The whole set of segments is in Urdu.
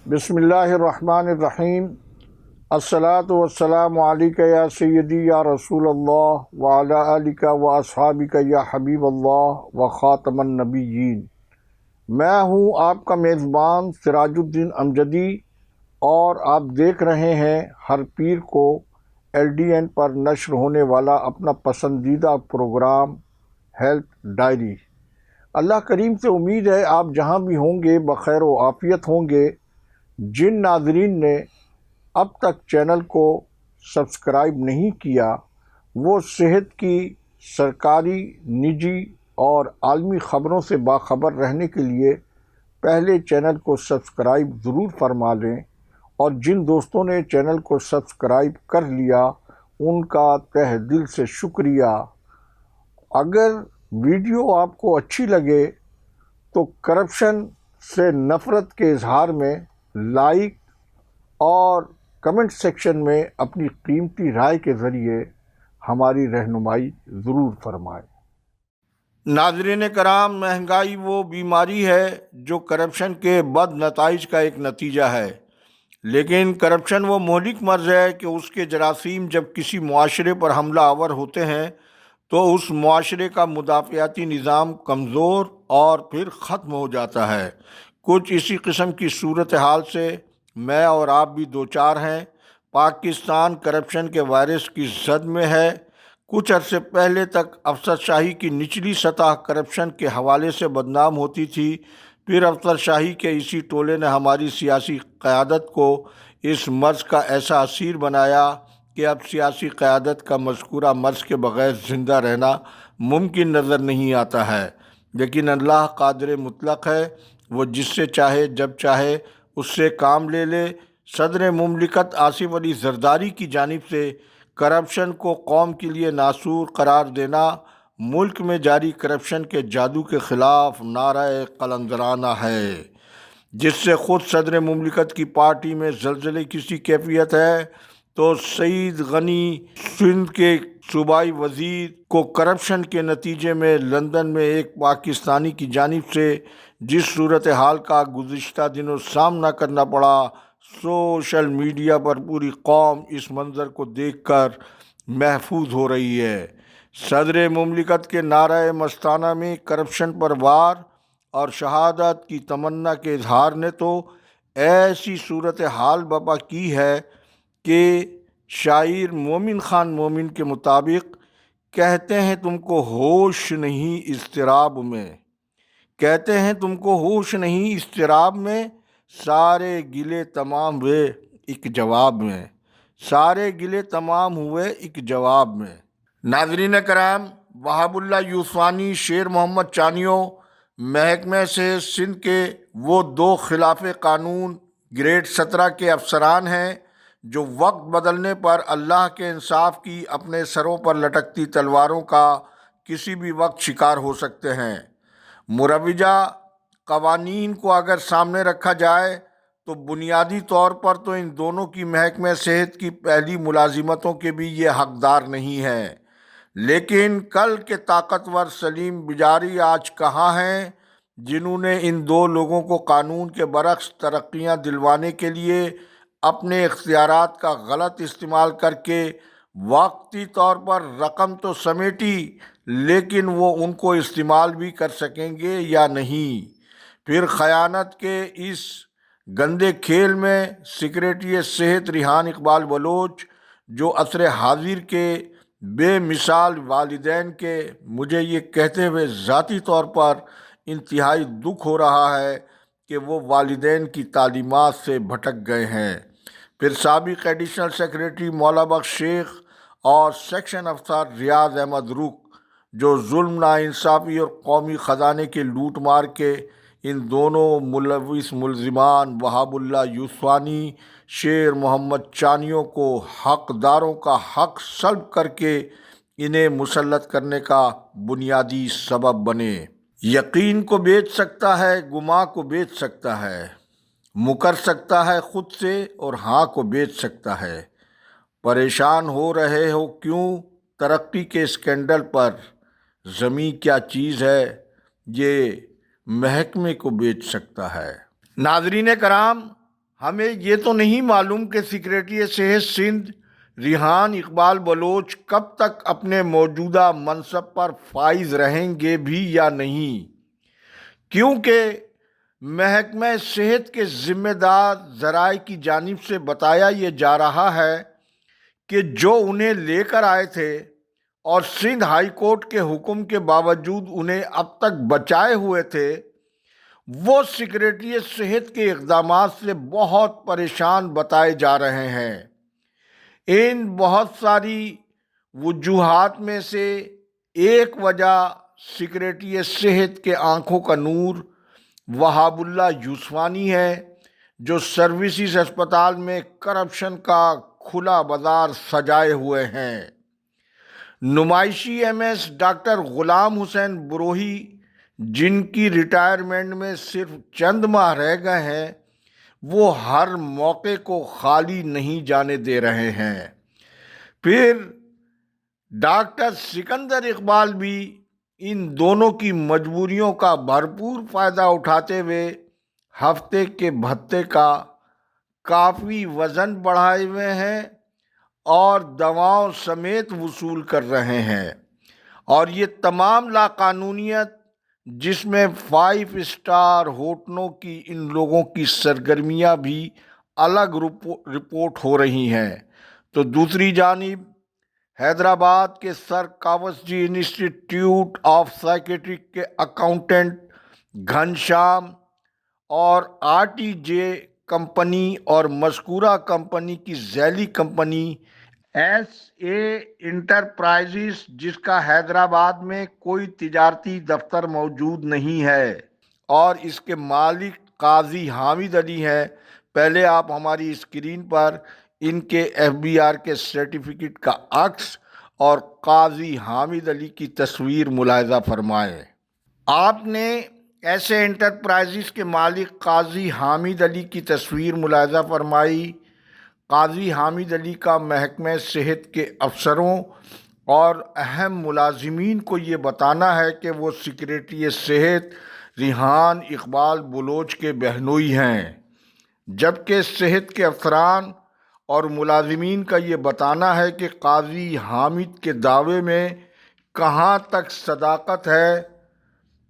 بسم اللہ الرحمن الرحیم۔ الصلاۃ والسلام علیک یا سیدی یا رسول اللہ وعلی آلک و اصحابک یا حبیب اللہ و خاتم النبیین۔ میں ہوں آپ کا میزبان سراج الدین امجدی، اور آپ دیکھ رہے ہیں ہر پیر کو LDN پر نشر ہونے والا اپنا پسندیدہ پروگرام ہیلتھ ڈائری۔ اللہ کریم سے امید ہے آپ جہاں بھی ہوں گے بخیر و عافیت ہوں گے۔ جن ناظرین نے اب تک چینل کو سبسکرائب نہیں کیا، وہ صحت کی سرکاری، نجی اور عالمی خبروں سے باخبر رہنے کے لیے پہلے چینل کو سبسکرائب ضرور فرما لیں، اور جن دوستوں نے چینل کو سبسکرائب کر لیا ان کا تہ دل سے شکریہ۔ اگر ویڈیو آپ کو اچھی لگے تو کرپشن سے نفرت کے اظہار میں لائک اور کمنٹ سیکشن میں اپنی قیمتی رائے کے ذریعے ہماری رہنمائی ضرور فرمائیں۔ ناظرین کرام، مہنگائی وہ بیماری ہے جو کرپشن کے بد نتائج کا ایک نتیجہ ہے، لیکن کرپشن وہ مہلک مرض ہے کہ اس کے جراثیم جب کسی معاشرے پر حملہ آور ہوتے ہیں تو اس معاشرے کا مدافعاتی نظام کمزور اور پھر ختم ہو جاتا ہے۔ کچھ اسی قسم کی صورتحال سے میں اور آپ بھی دوچار ہیں۔ پاکستان کرپشن کے وائرس کی زد میں ہے۔ کچھ عرصے پہلے تک افسر شاہی کی نچلی سطح کرپشن کے حوالے سے بدنام ہوتی تھی، پھر افسر شاہی کے اسی ٹولے نے ہماری سیاسی قیادت کو اس مرض کا ایسا اسیر بنایا کہ اب سیاسی قیادت کا مذکورہ مرض کے بغیر زندہ رہنا ممکن نظر نہیں آتا ہے۔ لیکن اللہ قادر مطلق ہے، وہ جس سے چاہے جب چاہے اس سے کام لے لے۔ صدر مملکت آصف علی زرداری کی جانب سے کرپشن کو قوم کے لیے ناسور قرار دینا ملک میں جاری کرپشن کے جادو کے خلاف نعرہ قلندرانہ ہے، جس سے خود صدر مملکت کی پارٹی میں زلزلے کی سی کیفیت ہے تو سعید غنی سندھ کے صوبائی وزیر کو کرپشن کے نتیجے میں لندن میں ایک پاکستانی کی جانب سے جس صورتحال کا گزشتہ دنوں سامنا کرنا پڑا، سوشل میڈیا پر پوری قوم اس منظر کو دیکھ کر محفوظ ہو رہی ہے۔ صدر مملکت کے نعرہ مستانہ میں کرپشن پر وار اور شہادت کی تمنا کے اظہار نے تو ایسی صورتحال برپا کی ہے کہ شاعر مومن خان مومن کے مطابق کہتے ہیں تم کو ہوش نہیں اضطراب میں، کہتے ہیں تم کو ہوش نہیں اضطراب میں، سارے گلے تمام ہوئے ایک جواب میں، سارے گلے تمام ہوئے ایک جواب میں۔ ناظرین کرام، وہاب اللہ یوسفانی، شیر محمد چانیو محکمہ سے سندھ کے وہ دو خلاف قانون گریڈ 17 کے افسران ہیں جو وقت بدلنے پر اللہ کے انصاف کی اپنے سروں پر لٹکتی تلواروں کا کسی بھی وقت شکار ہو سکتے ہیں۔ مروجہ قوانین کو اگر سامنے رکھا جائے تو بنیادی طور پر تو ان دونوں کی محکمہ صحت کی پہلی ملازمتوں کے بھی یہ حقدار نہیں ہیں، لیکن کل کے طاقتور سلیم بجاری آج کہاں ہیں جنہوں نے ان دو لوگوں کو قانون کے برعکس ترقیاں دلوانے کے لیے اپنے اختیارات کا غلط استعمال کر کے وقتی طور پر رقم تو سمیٹی، لیکن وہ ان کو استعمال بھی کر سکیں گے یا نہیں؟ پھر خیانت کے اس گندے کھیل میں سیکریٹری صحت ریحان اقبال بلوچ، جو عصر حاضر کے بے مثال والدین کے، مجھے یہ کہتے ہوئے ذاتی طور پر انتہائی دکھ ہو رہا ہے کہ وہ والدین کی تعلیمات سے بھٹک گئے ہیں۔ پھر سابق ایڈیشنل سیکریٹری مولا بخش شیخ اور سیکشن افسر ریاض احمد رک، جو ظلم، ناانصافی اور قومی خزانے کے لوٹ مار کے ان دونوں ملوث ملزمان وہاب اللہ یوسفانی، شیر محمد چانیوں کو حقداروں کا حق سلب کر کے انہیں مسلط کرنے کا بنیادی سبب بنے۔ یقین کو بیچ سکتا ہے، گماں کو بیچ سکتا ہے، مکر سکتا ہے خود سے اور ہاں کو بیچ سکتا ہے۔ پریشان ہو رہے ہو کیوں ترقی کے اسکینڈل پر؟ زمین کیا چیز ہے یہ محکمے کو بیچ سکتا ہے۔ ناظرین کرام، ہمیں یہ تو نہیں معلوم کہ سیکریٹری صحت سندھ ریحان اقبال بلوچ کب تک اپنے موجودہ منصب پر فائز رہیں گے بھی یا نہیں، کیونکہ محکمہ صحت کے ذمہ دار ذرائع کی جانب سے بتایا یہ جا رہا ہے کہ جو انہیں لے کر آئے تھے اور سندھ ہائی کورٹ کے حکم کے باوجود انہیں اب تک بچائے ہوئے تھے، وہ سیکریٹری صحت کے اقدامات سے بہت پریشان بتائے جا رہے ہیں۔ ان بہت ساری وجوہات میں سے ایک وجہ سیکریٹری صحت کے آنکھوں کا نور وہاب اللہ یوسفانی ہے، جو سروسز اسپتال میں کرپشن کا کھلا بازار سجائے ہوئے ہیں۔ نمائشی ایم ایس ڈاکٹر غلام حسین بروہی، جن کی ریٹائرمنٹ میں صرف چند ماہ رہ گئے ہیں، وہ ہر موقع کو خالی نہیں جانے دے رہے ہیں۔ پھر ڈاکٹر سکندر اقبال بھی ان دونوں کی مجبوریوں کا بھرپور فائدہ اٹھاتے ہوئے ہفتے کے بھتے کا کافی وزن بڑھائے ہوئے ہیں اور دواؤں سمیت وصول کر رہے ہیں، اور یہ تمام لاقانونیت جس میں 5 اسٹار ہوٹلوں کی ان لوگوں کی سرگرمیاں بھی الگ رپورٹ ہو رہی ہیں، تو دوسری جانب حیدرآباد کے سر کاوسجی انسٹیٹیوٹ آف سائیکیٹری کے اکاؤنٹنٹ گھنشام اور RTJ کمپنی اور مذکورہ کمپنی کی ذیلی کمپنی SA انٹرپرائزز، جس کا حیدرآباد میں کوئی تجارتی دفتر موجود نہیں ہے، اور اس کے مالک قاضی حامد علی ہیں۔ پہلے آپ ہماری اسکرین پر ان کے FBR کے سرٹیفکیٹ کا عکس اور قاضی حامد علی کی تصویر ملاحظہ فرمائیں۔ آپ نے ایسے انٹرپرائزز کے مالک قاضی حامد علی کی تصویر ملاحظہ فرمائی۔ قاضی حامد علی کا محکمہ صحت کے افسروں اور اہم ملازمین کو یہ بتانا ہے کہ وہ سیکریٹری صحت ریحان اقبال بلوچ کے بہنوئی ہیں، جبکہ صحت کے افسران اور ملازمین کا یہ بتانا ہے کہ قاضی حامد کے دعوے میں کہاں تک صداقت ہے،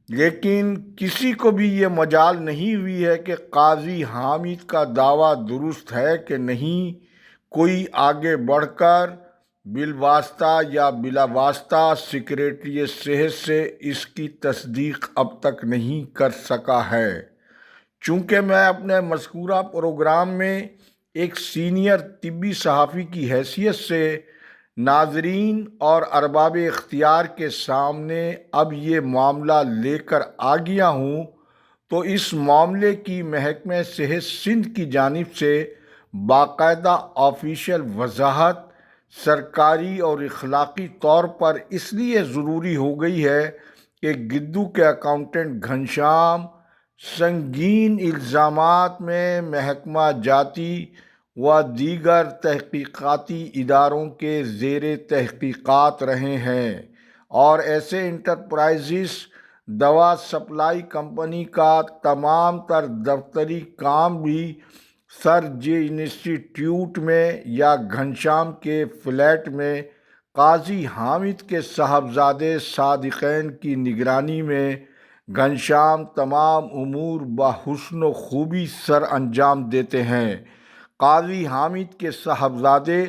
لیکن کسی کو بھی یہ مجال نہیں ہوئی ہے کہ قاضی حامد کا دعویٰ درست ہے کہ نہیں۔ کوئی آگے بڑھ کر بالواسطہ یا بلا واسطہ سیکریٹری صحت سے اس کی تصدیق اب تک نہیں کر سکا ہے۔ چونکہ میں اپنے مذکورہ پروگرام میں ایک سینئر طبی صحافی کی حیثیت سے ناظرین اور ارباب اختیار کے سامنے اب یہ معاملہ لے کر آ گیا ہوں، تو اس معاملے کی محکمہ صحت سندھ کی جانب سے باقاعدہ آفیشیل وضاحت سرکاری اور اخلاقی طور پر اس لیے ضروری ہو گئی ہے کہ گدو کے اکاؤنٹنٹ گھنشام سنگین الزامات میں محکمہ جاتی و دیگر تحقیقاتی اداروں کے زیر تحقیقات رہے ہیں، اور ایسے انٹرپرائزز دوا سپلائی کمپنی کا تمام تر دفتری کام بھی سر جے انسٹیٹیوٹ میں یا گھنشام کے فلیٹ میں قاضی حامد کے صاحبزادے صادقین کی نگرانی میں گھنشام تمام امور بحسن و خوبی سر انجام دیتے ہیں۔ قاضی حامد کے صاحبزادے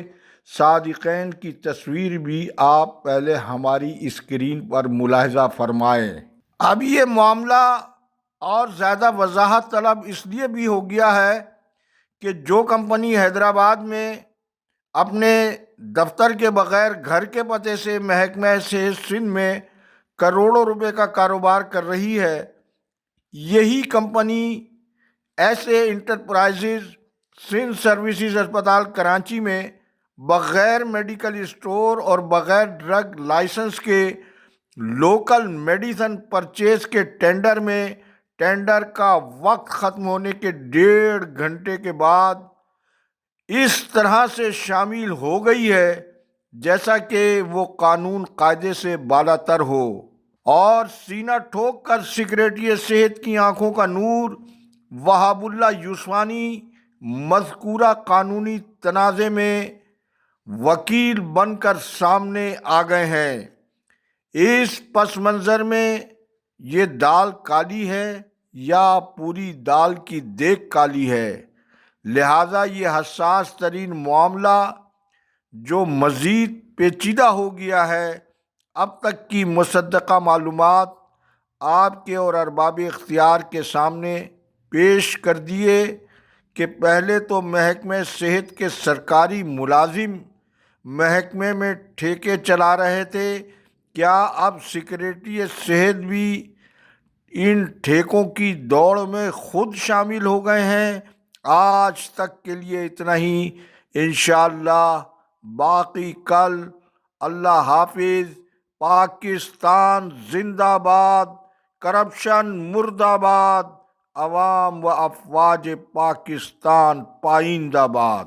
صادقین کی تصویر بھی آپ پہلے ہماری اسکرین پر ملاحظہ فرمائیں۔ اب یہ معاملہ اور زیادہ وضاحت طلب اس لیے بھی ہو گیا ہے کہ جو کمپنی حیدرآباد میں اپنے دفتر کے بغیر گھر کے پتے سے محکمہ صحت سندھ میں کروڑوں روپے کا کاروبار کر رہی ہے، یہی کمپنی ایسے انٹرپرائزز سندھ سروسز اسپتال کراچی میں بغیر میڈیکل اسٹور اور بغیر ڈرگ لائسنس کے لوکل میڈیسن پرچیز کے ٹینڈر میں ٹینڈر کا وقت ختم ہونے کے 1.5 گھنٹے کے بعد اس طرح سے شامل ہو گئی ہے جیسا کہ وہ قانون قاعدے سے بالاتر ہو، اور سینہ ٹھوک کر سیکریٹری صحت کی آنکھوں کا نور وہاب اللہ یوسفانی مذکورہ قانونی تنازع میں وکیل بن کر سامنے آ گئے ہیں۔ اس پس منظر میں یہ دال کالی ہے یا پوری دال کی دیگ کالی ہے؟ لہٰذا یہ حساس ترین معاملہ جو مزید پیچیدہ ہو گیا ہے، اب تک کی مصدقہ معلومات آپ کے اور ارباب اختیار کے سامنے پیش کر دیے کہ پہلے تو محکمہ صحت کے سرکاری ملازم محکمے میں ٹھیکے چلا رہے تھے، کیا اب سیکریٹری صحت بھی ان ٹھیکوں کی دوڑ میں خود شامل ہو گئے ہیں؟ آج تک کے لیے اتنا ہی، انشاءاللہ باقی کل۔ اللہ حافظ۔ پاکستان زندہ باد، کرپشن مردہ آباد، عوام و افواج پاکستان پائندہ باد۔